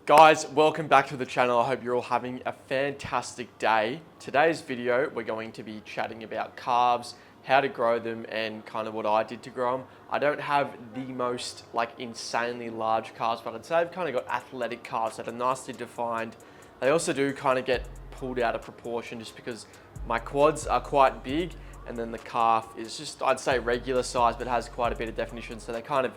Guys, welcome back to the channel. I hope you're all having a fantastic day. Today's video, we're going to be chatting about calves, how to grow them, and kind of what I did to grow them. I don't have the most insanely large calves, but I'd say I've kind of got athletic calves that are nicely defined. They also do kind of get pulled out of proportion just because my quads are quite big, and then the calf is just, I'd say, regular size, but has quite a bit of definition. So they kind of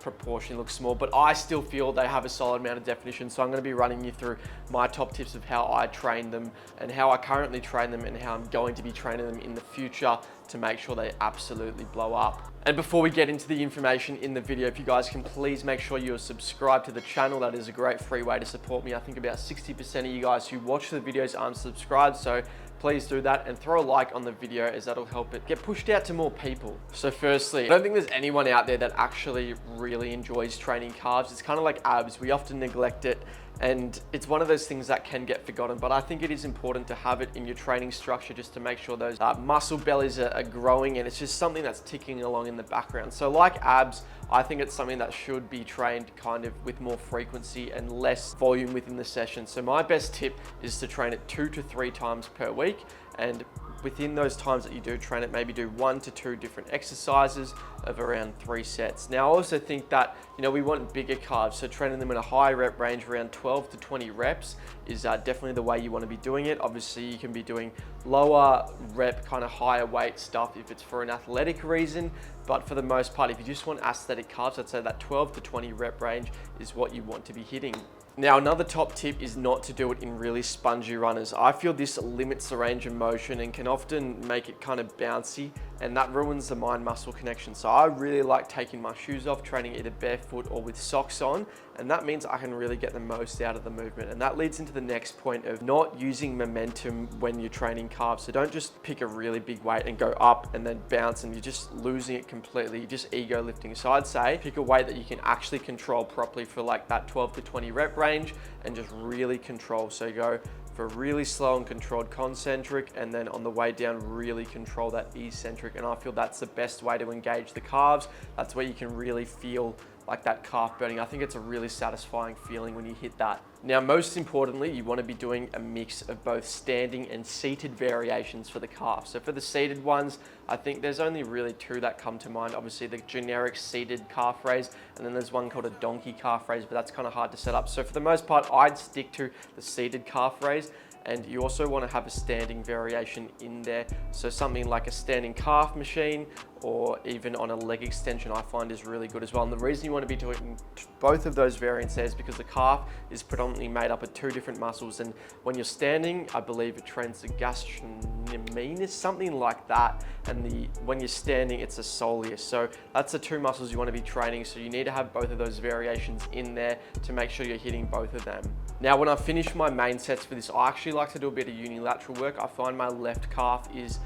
proportionally look small, but I still feel they have a solid amount of definition. So I'm going to be running you through my top tips of how I train them and how I currently train them and how I'm going to be training them in the future to make sure they absolutely blow up. And before we get into the information in the video, if you guys can please make sure you're subscribed to the channel. That is a great free way to support me. I think about 60% of you guys who watch the videos aren't subscribed, so please do that and throw a like on the video, as that'll help it get pushed out to more people. So firstly, I don't think there's anyone out there that actually really enjoys training calves. It's kind of like abs. We often neglect it, and it's one of those things that can get forgotten, but I think it is important to have it in your training structure just to make sure those muscle bellies are growing, and it's just something that's ticking along in the background. So like abs, I think it's something that should be trained kind of with more frequency and less volume within the session. So my best tip is to train it 2 to 3 times per week, and within those times that you do train it, maybe do 1 to 2 different exercises of around 3 sets. Now, I also think that, we want bigger calves, so training them in a high rep range around 12 to 20 reps is definitely the way you want to be doing it. Obviously, you can be doing lower rep, kind of higher weight stuff if it's for an athletic reason, but for the most part, if you just want aesthetic calves, I'd say that 12 to 20 rep range is what you want to be hitting. Now, another top tip is not to do it in really spongy runners. I feel this limits the range of motion and can often make it kind of bouncy, and that ruins the mind-muscle connection. So I really like taking my shoes off, training either barefoot or with socks on, and that means I can really get the most out of the movement. And that leads into the next point of not using momentum when you're training calves. So don't just pick a really big weight and go up and then bounce, and you're just losing it completely. You're just ego lifting. So I'd say pick a weight that you can actually control properly for like that 12 to 20 rep range and just really control. So go for really slow and controlled concentric, and then on the way down really control that eccentric. And I feel that's the best way to engage the calves. That's where you can really feel like that calf burning. I think it's a really satisfying feeling when you hit that. Now, most importantly, you want to be doing a mix of both standing and seated variations for the calf. So for the seated ones, I think there's only really 2 that come to mind. Obviously the generic seated calf raise, and then there's one called a donkey calf raise, but that's kind of hard to set up. So for the most part, I'd stick to the seated calf raise. And you also want to have a standing variation in there. So something like a standing calf machine, or even on a leg extension, I find is really good as well. And the reason you want to be doing both of those variants there is because the calf is predominantly made up of 2 different muscles. And when you're standing, I believe it trains the gastrocnemius, something like that. And when you're standing, it's the soleus. So that's the 2 muscles you want to be training. So you need to have both of those variations in there to make sure you're hitting both of them. Now, when I finish my main sets for this, I actually like to do a bit of unilateral work. I find my left calf is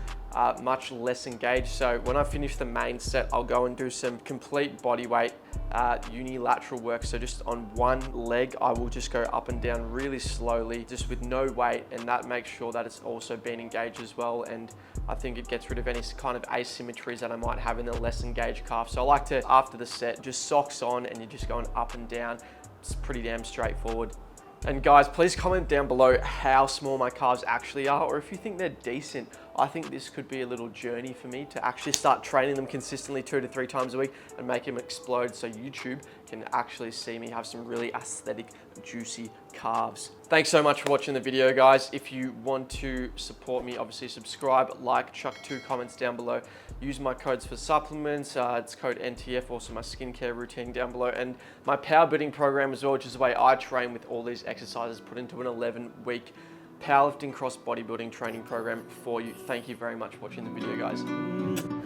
much less engaged. So when I finish the main set, I'll go and do some complete body weight unilateral work. So just on one leg, I will just go up and down really slowly, just with no weight, and that makes sure that it's also being engaged as well. And I think it gets rid of any kind of asymmetries that I might have in the less engaged calf. So I like to, after the set, just socks on and you're just going up and down. It's pretty damn straightforward. And guys, please comment down below how small my calves actually are, or if you think they're decent. I think this could be a little journey for me to actually start training them consistently 2 to 3 times a week and make them explode, so YouTube can actually see me have some really aesthetic, juicy calves. Thanks so much for watching the video, guys. If you want to support me, obviously subscribe, like, chuck 2 comments down below. Use my codes for supplements. It's code NTF, also my skincare routine down below, and my power building program as well, which is the way I train with all these exercises put into an 11-week powerlifting cross bodybuilding training program for you. Thank you very much for watching the video, guys.